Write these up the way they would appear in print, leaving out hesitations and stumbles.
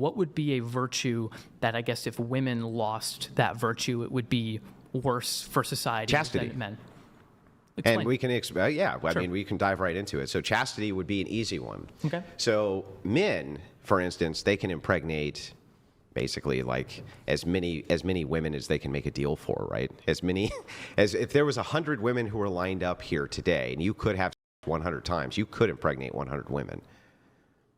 what would be a virtue that I guess if women lost that virtue, it would be worse for society Chastity. than men? Explain. And we can, I mean, we can dive right into it. So chastity would be an easy one. Okay. So men, for instance, they can impregnate basically like as many women as they can make a deal for, right? As many as if there was 100 women who were lined up here today, and you could have 100 times, you could impregnate 100 women.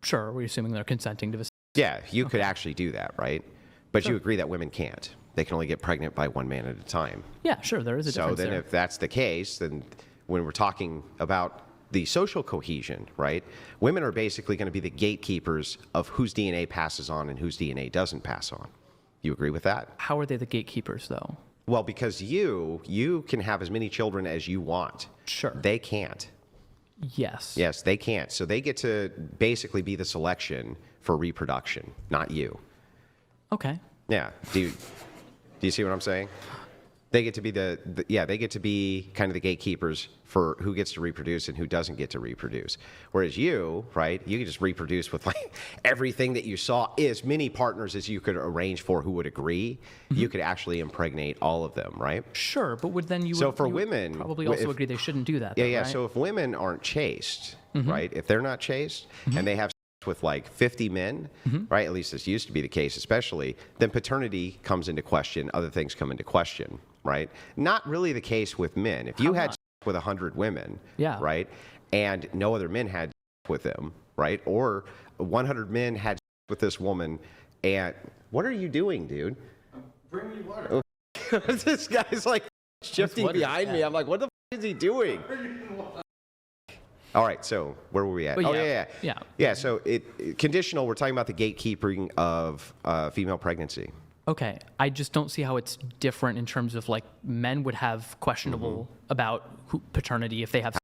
Sure, we're assuming they're consenting to this. Yeah, you could actually do that, right? But you agree that women can't. They can only get pregnant by one man at a time. Yeah, sure, there is a difference So then there. if that's the case, then when we're talking about the social cohesion, right, women are basically going to be the gatekeepers of whose DNA passes on and whose DNA doesn't pass on. You agree with that? How are they the gatekeepers, though? Well, because you can have as many children as you want. Sure. They can't. Yes. Yes, they can't. So they get to basically be the selection for reproduction, not you. Okay. Yeah. Do you see what I'm saying? They get to be they get to be kind of the gatekeepers for who gets to reproduce and who doesn't get to reproduce. Whereas you, right, you can just reproduce with like everything that you saw, as many partners as you could arrange for who would agree. Mm-hmm. You could actually impregnate all of them, right? Sure, but would then you so would, for you women, would probably also agree they shouldn't do that. Yeah, though, yeah. Right? So if women aren't chaste, mm-hmm. right, if they're not chaste and they have with like 50 men, right? At least this used to be the case, especially, then paternity comes into question. Other things come into question, right? Not really the case with men. If you had with 100 women, right, and no other men had with them, right, or 100 men had with this woman, and what are you doing, dude? Bring me water. This guy's like shifting behind me. I'm like, what the f is he doing? All right, so where were we at? Yeah. So conditional. We're talking about the gatekeeping of female pregnancy. Okay, I just don't see how it's different in terms of like men would have questionable about paternity if they have.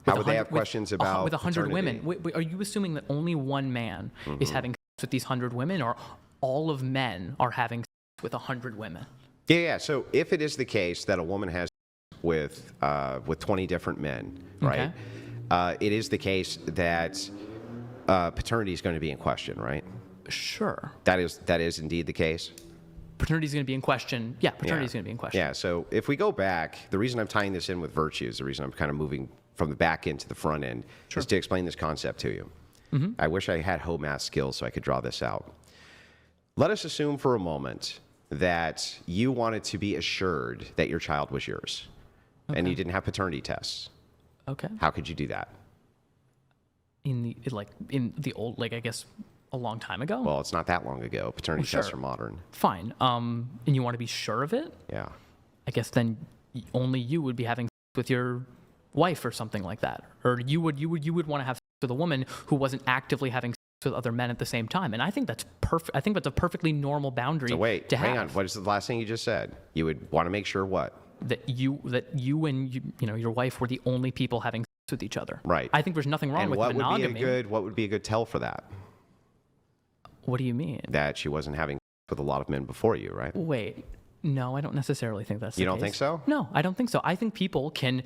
How would they have questions about with 100 paternity? women? Wait, are you assuming that only one man is having sex with these 100 women, or all of men are having sex with 100 women? Yeah. So if it is the case that a woman has with 20 different men, right? Okay. It is the case that paternity is going to be in question, right? Sure. That is indeed the case. Paternity is going to be in question. Yeah, paternity is going to be in question. Yeah. So if we go back, the reason I'm tying this in with virtues, the reason I'm kind of moving from the back end to the front end, is to explain this concept to you. Mm-hmm. I wish I had home math skills so I could draw this out. Let us assume for a moment that you wanted to be assured that your child was yours, and you didn't have paternity tests. Okay. How could you do that? In the old, like, I guess a long time ago? Well, it's not that long ago. Paternity tests are modern. Fine. And you want to be sure of it? Yeah. I guess then only you would be having sex with your wife or something like that. Or you would want to have sex with a woman who wasn't actively having sex with other men at the same time. And I think that's perfect. I think that's a perfectly normal boundary to have. Hang on. What is the last thing you just said? You would want to make sure what? That you and your wife were the only people having sex with each other. Right. I think there's nothing wrong with monogamy. What would be a good tell for that? What do you mean? That she wasn't having sex with a lot of men before you, right? Wait. No, I don't necessarily think that's the case. You don't think so? No, I don't think so. I think people can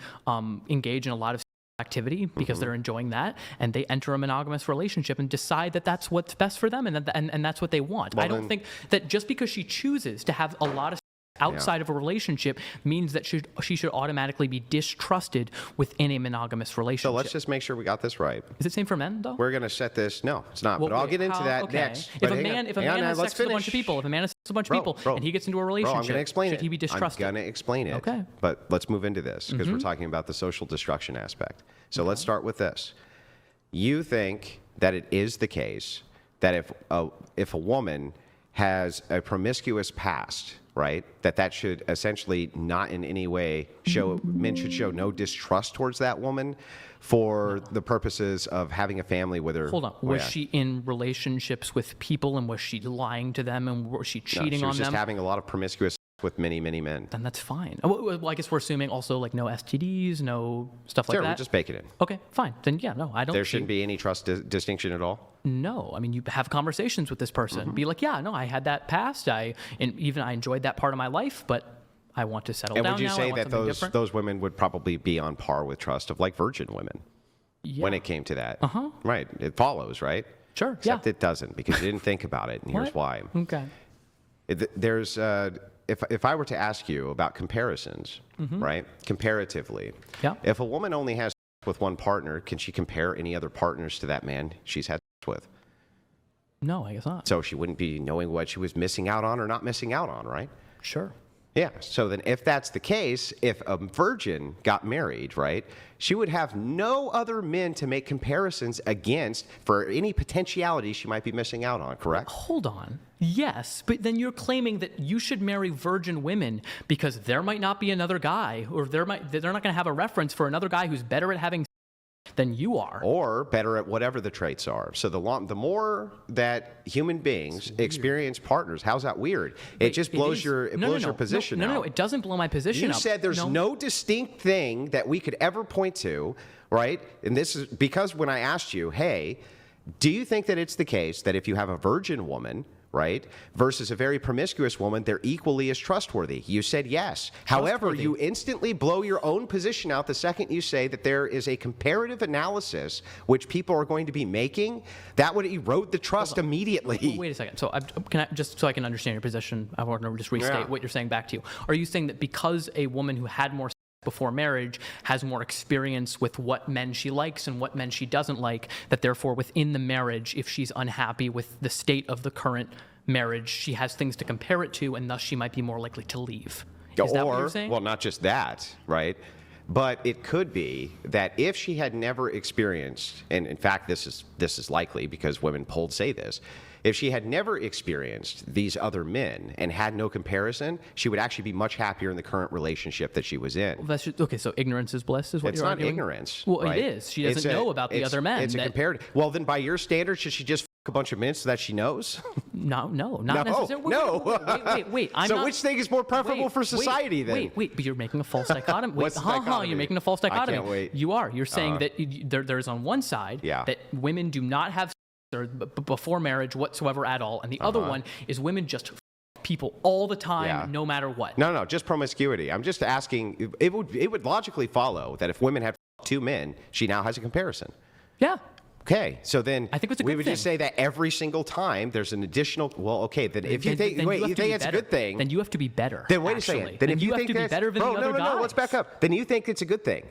engage in a lot of activity because they're enjoying that, and they enter a monogamous relationship and decide that that's what's best for them, and that's what they want. Well, I don't think that just because she chooses to have a lot of outside of a relationship means that she should automatically be distrusted within a monogamous relationship. So let's just make sure we got this right. Is it same for men, though? We're going to set this. No, it's not. Well, but I'll get into that next. If a man has sex with a bunch of people, and he gets into a relationship, I'm going to explain should he be distrusted? I'm going to explain it. Okay. But let's move into this because we're talking about the social destruction aspect. So let's start with this. You think that it is the case that if a woman has a promiscuous past, right, that should essentially not in any way men should show no distrust towards that woman for the purposes of having a family with her. Hold on. Was she in relationships with people, and was she lying to them, and was she cheating on them? She was just having a lot of promiscuous with many, many men. Then that's fine. Well, I guess we're assuming also like no STDs, no stuff like that. Sure, we just bake it in. Okay, fine. Then I don't. There shouldn't be any trust distinction at all? No. I mean, you have conversations with this person. Be like, yeah, no, I had that past. I enjoyed that part of my life, but I want to settle down now. And would you say that those women would probably be on par with trust of like virgin women when it came to that? Right. It follows, right? Sure. Except it doesn't, because you didn't think about it, and here's why. Okay. If I were to ask you about comparisons, right, comparatively, if a woman only has with one partner, can she compare any other partners to that man she's had with? No, I guess not. So she wouldn't be knowing what she was missing out on or not missing out on, right? Sure. Yeah. So then if that's the case, if a virgin got married, right, she would have no other men to make comparisons against for any potentiality she might be missing out on, correct? Hold on. Yes, but then you're claiming that you should marry virgin women because there might not be another guy, or they're not going to have a reference for another guy who's better at having than you are, or better at whatever the traits are. So the more that human beings experience partners, how's that weird? It just blows your position out. No, it doesn't blow my position up. You said there's no distinct thing that we could ever point to, right? And this is because when I asked you, hey, do you think that it's the case that if you have a virgin woman, right, versus a very promiscuous woman, they're equally as trustworthy? You said yes. However, you instantly blow your own position out the second you say that there is a comparative analysis which people are going to be making. That would erode the trust immediately. Wait a second. So just so I can understand your position, I want to just restate what you're saying back to you. Are you saying that because a woman who had more before marriage has more experience with what men she likes and what men she doesn't like, that therefore within the marriage, if she's unhappy with the state of the current marriage, she has things to compare it to, and thus she might be more likely to leave? Is that what you're saying? Well, not just that, right? But it could be that if she had never experienced, and in fact this is likely because women polled say this, if she had never experienced these other men and had no comparison, she would actually be much happier in the current relationship that she was in. Well, that's just, okay, so ignorance is bliss is what you're arguing? It's not ignorance. Well, right? It is. She doesn't know about the other men. It's a comparative. Well, then by your standards, should she just a bunch of men so that she knows? No, not necessarily. Wait. Which thing is more preferable for society then? Wait, but you're making a false dichotomy. What's the dichotomy? You're making a false dichotomy. I can't wait. You are. You're saying that there's on one side that women do not have or before marriage whatsoever at all, and the other one is women just people all the time, no matter what. No, just promiscuity. I'm just asking. It would logically follow that if women had two men, she now has a comparison. Yeah. Okay, so then I think it's a good we would thing. just say that every single time there's an additional. Well, okay, then if you think it's a good thing, then you have to be better. Then wait a second. Then if you have think to be better than the other guys. No, let's back up. Then you think it's a good thing.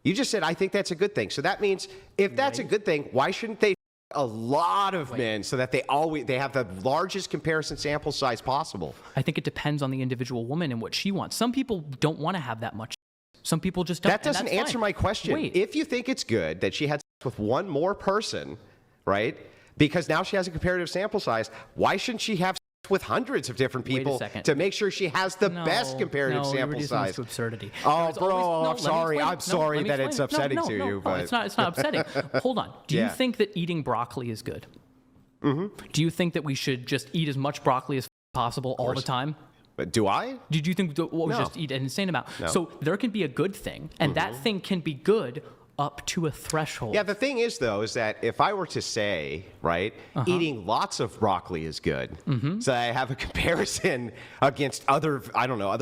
You just said I think that's a good thing. So that means if that's a good thing, why shouldn't they a lot of men so that they have the largest comparison sample size possible? I think it depends on the individual woman and what she wants. Some people don't want to have that much. Some people just don't. That doesn't answer my question. Wait. If you think it's good that she had sex with one more person, right? Because now she has a comparative sample size, why shouldn't she have sex with hundreds of different people to make sure she has the best comparative sample size? To absurdity. Oh, bro, I'm sorry. I'm sorry that it's upsetting to you. But it's not upsetting. Hold on. Do you think that eating broccoli is good? Mm-hmm. Do you think that we should just eat as much broccoli as possible all the time? But do I? Did you think we just eat an insane amount? No. So there can be a good thing, and that thing can be good up to a threshold. Yeah, the thing is, though, is that if I were to say, right, eating lots of broccoli is good, so I have a comparison against other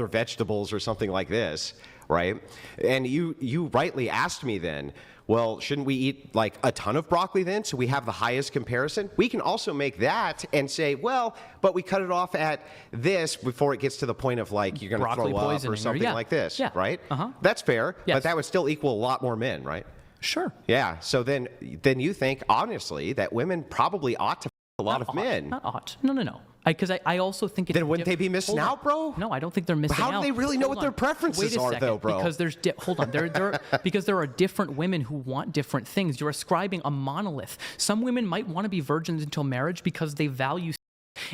vegetables or something like this, right? And you rightly asked me then, well, shouldn't we eat like a ton of broccoli then so we have the highest comparison? We can also make that and say, well, but we cut it off at this before it gets to the point of like you're going to throw up or something like this, right? That's fair, but that would still equal a lot more men, right? Sure. Yeah, so then you think, honestly, that women probably ought to a lot of men. Not ought. No. Because I also think it's... Then wouldn't they be missing out, bro? No, I don't think they're missing out. How do they really know what their preferences are, though, bro? Because there's... Hold on. Because there are different women who want different things. You're ascribing a monolith. Some women might want to be virgins until marriage because they value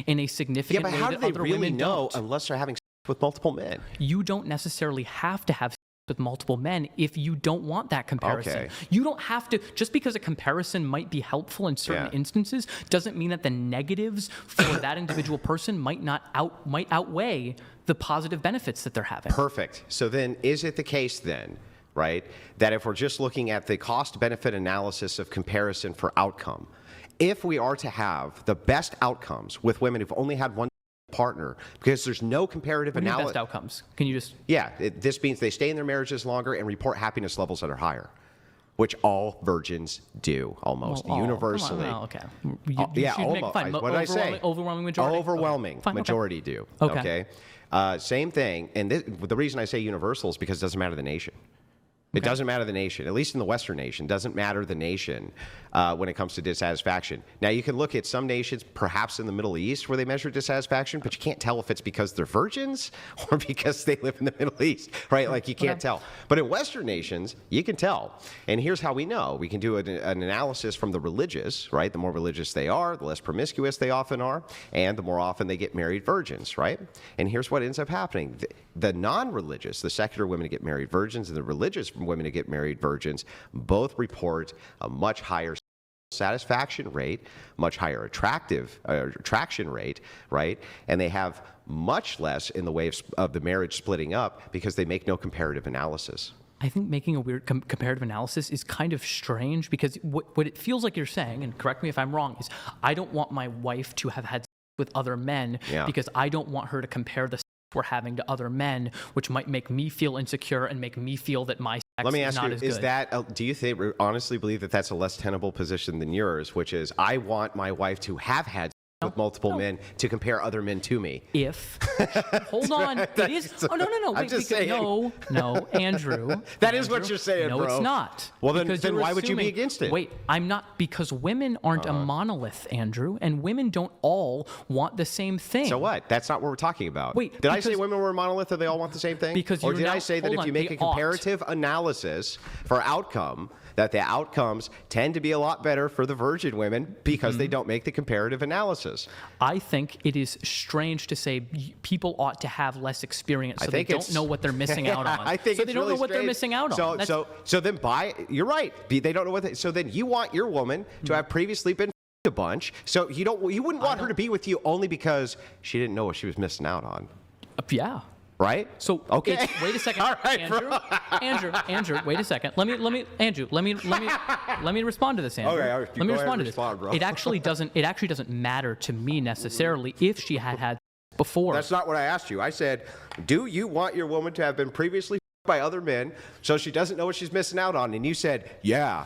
in a significant way that other women don't. Yeah, but how do they really know unless they're having sex with multiple men? You don't necessarily have to have sex with multiple men if you don't want that comparison. Okay. You don't have to, just because a comparison might be helpful in certain instances doesn't mean that the negatives for that individual person might outweigh the positive benefits that they're having. Perfect. So then is it the case then, right, that if we're just looking at the cost benefit analysis of comparison for outcome, if we are to have the best outcomes with women who've only had one partner, because there's no comparative analysis. Best outcomes. Can you just... Yeah, this means they stay in their marriages longer and report happiness levels that are higher. which all virgins do almost universally. Okay. What did I say? Overwhelming majority. Overwhelming majority do. Okay. Same thing. And the reason I say universal is because it doesn't matter the nation. It doesn't matter the nation, at least in the Western nation. It doesn't matter the nation when it comes to dissatisfaction. Now, you can look at some nations, perhaps in the Middle East, where they measure dissatisfaction, but you can't tell if it's because they're virgins or because they live in the Middle East, right? Like, you can't tell. But in Western nations, you can tell. And here's how we know. We can do an analysis from the religious, right? The more religious they are, the less promiscuous they often are, and the more often they get married virgins, right? And here's what ends up happening. The non-religious, the secular women to get married virgins, and the religious women to get married virgins both report a much higher satisfaction rate, much higher attraction rate, right? And they have much less in the way of the marriage splitting up because they make no comparative analysis. I think making a weird comparative analysis is kind of strange because what it feels like you're saying, and correct me if I'm wrong, is I don't want my wife to have had sex with other men because I don't want her to compare the sex we're having to other men, which might make me feel insecure and make me feel that my sex Let me ask is not you, as is good. that, do you honestly believe that that's a less tenable position than yours, which is I want my wife to have had sex with multiple men to compare other men to me? Hold on, it is. Oh no. I'm just saying. No, Andrew. That is what you're saying, no, bro. No, it's not. Well, then why would you be against it? Wait, I'm not, because women aren't a monolith, Andrew, and women don't all want the same thing. So what? That's not what we're talking about. Wait, did I say women were a monolith or they all want the same thing? Because or did I say that if you make a comparative analysis for outcome, that the outcomes tend to be a lot better for the virgin women because they don't make the comparative analysis? I think it is strange to say people ought to have less experience so they don't know what they're missing out on. I think so they don't know what they're missing out on. So then you're right. They don't know what so then you want your woman to have previously been a bunch. So you wouldn't want her to be with you only because she didn't know what she was missing out on. Yeah. Right? So okay. Wait a second, All right, Andrew. Wait a second. Let me respond to this, Andrew. Okay, let me respond to this. Bro. It actually doesn't matter to me necessarily if she had before. That's not what I asked you. I said, do you want your woman to have been previously by other men so she doesn't know what she's missing out on? And you said, yeah.